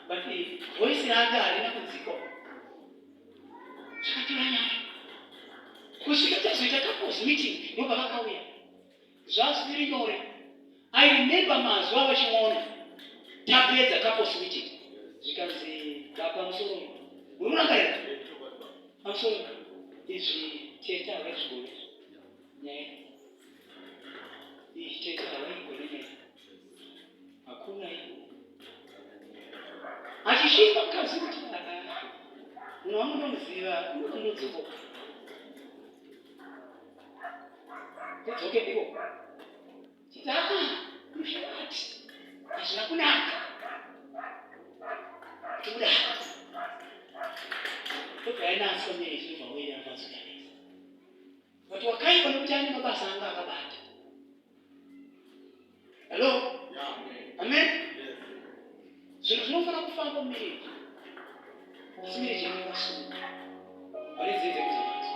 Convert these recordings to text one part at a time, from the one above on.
but voice yanga alina kuziko chakatanya kusika tazoita couples meeting yoba vakauya zvazviri nyore. I remember mazuva vachiona tapedza couples meeting zvikanzi pamusoro unorangarira pamusoro izvi teta havazvigoni nyaya izvi teta havaigoni nyaya hakuna achisvika mukadzi kuti munhu wamunomuziva unodzoka tedzoke ivo chita mushati hazvina kunaka kuda togainaso nezvinobva wera vazokanisa but wakaipa nokuti ane mabasa anga akabata. Hello? Amen? Zvinhu zvinofana kufamba mumiriji asi miriji yakasungwa varidzidze kuzamadzo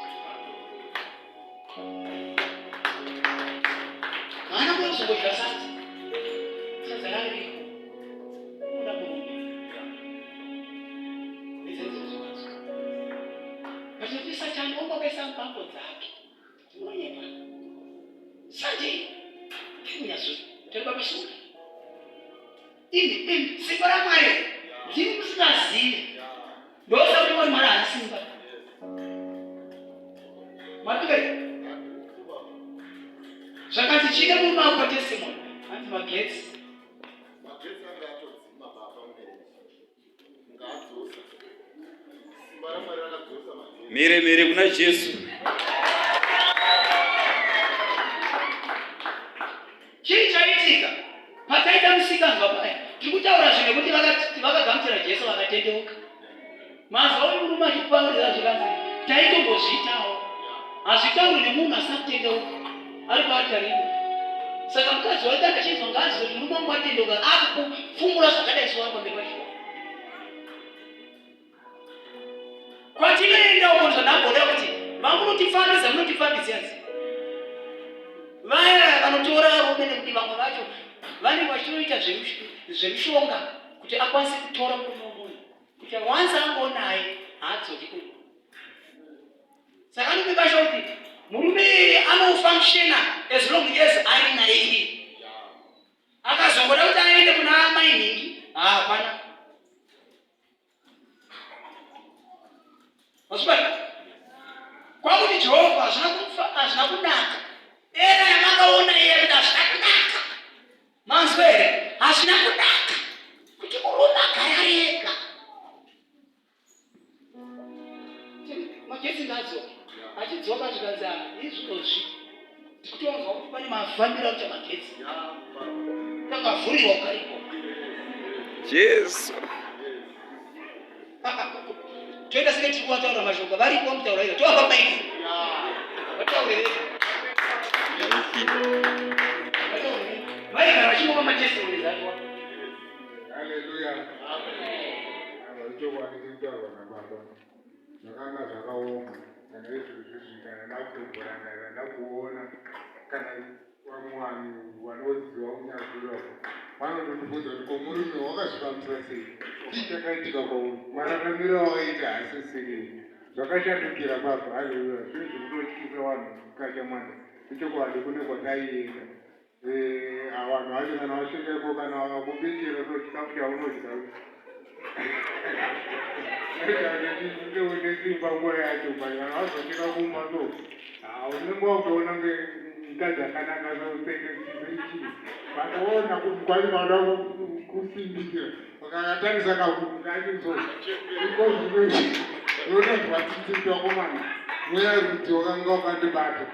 maana kuzombodya sadza rariko unoda murume ridzidze kuzamadzo vatoti satani ongokaisa mbambo dzake tinonyepa sati tikunyazo tari papasuka ini simba ramwari ndiri musikazivi ndosa kuti mwari mwari hana simba matikari zvakati chine murume apa testimony anti magetsi anga atodzima baba mubereki ngaadzosa simba ramwari rakadzosa magetsi mire kuna Jesu. chii chaitika pataita musikanzwa paya tiri kutaura zvimwe kuti vakagamuchira Jesu vakatendeuka. Mazuva uyu murume achikupaurira zvikanzi taitombozviitawo hazvitauri nemunhu asina kutendeuka ari paatariko. Saka mukadzi waita akachizwa ngazi kuti murume wangu atendeuka akufumura zvakadaiswa pamberi pacho. Kwatinoenda uko zvandamboda kuti vamunotifambisa munotifambisei vaya vanotora rume nekuti vamwe vacho vane vachinoita zvemishonga kuti akwanise kutora murume womunhu kuti once angonaye haadzoki kuno. Saka anopepasha kuti murume anofunctiona as long as ari naye. Akazongoda kuti aende kuna amai nhingi hapana. Masubari kwakuti Jehovha hazvina kunaka era yamakaona iye kuti hazvina kunaka manzwa here hazvina kunaka kuti murume agara ega. Magetsi ngaadzoka achidzoka zvikanzi izvozvi tikutonzwa kuti pane mafambiro akuita magetsi takavhurirwa ukaripo Jesu. toenda senge tiri kuvataura mashoko varipo mutaura iyo tovapa maiki vataurire vaigara vachimova matestimonies atiwa. haleluya amen kutaurwa nababa zvakanga zvakaoma kana izvozvizvi kana ndakutorana ndakuona kana vamwe vanhu vanoziva kunyazvirako vanotondibvunza kuti komurume wakazvifambisa sei chii chakaitika kwauri mararamiro awaita hasisirei zvakashandukira baba. haleluya zvinhu zvikutotyisa vanhu mukachamwanda ichokwadi kune kwataienda vanhu vacho kana vasvikepo kana vakakubikira tochikafu chaunodya nge une simba nguva yacho bai vanhu vazokera kumba so unenge wakutoona ngekadzi akanaka sousenge chii vatoona kuti kwai vada kusimbikira vakakatangisa kakukachiso ikozvinozi unotozwa tsitsi wakomana mweya kuti wakanga wakandibata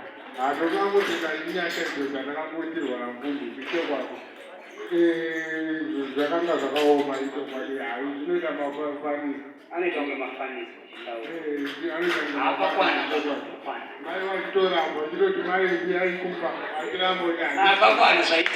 ndokangotenga inyashaidzoza ndakambotirwa nampundu zvichokwako zvakanga zvakaoma ichokwadi zvinoita mafaniso anoita kunge mafaniso mai vachitorambwa chitoti mai yaikumba atirambodani apakwana zvaita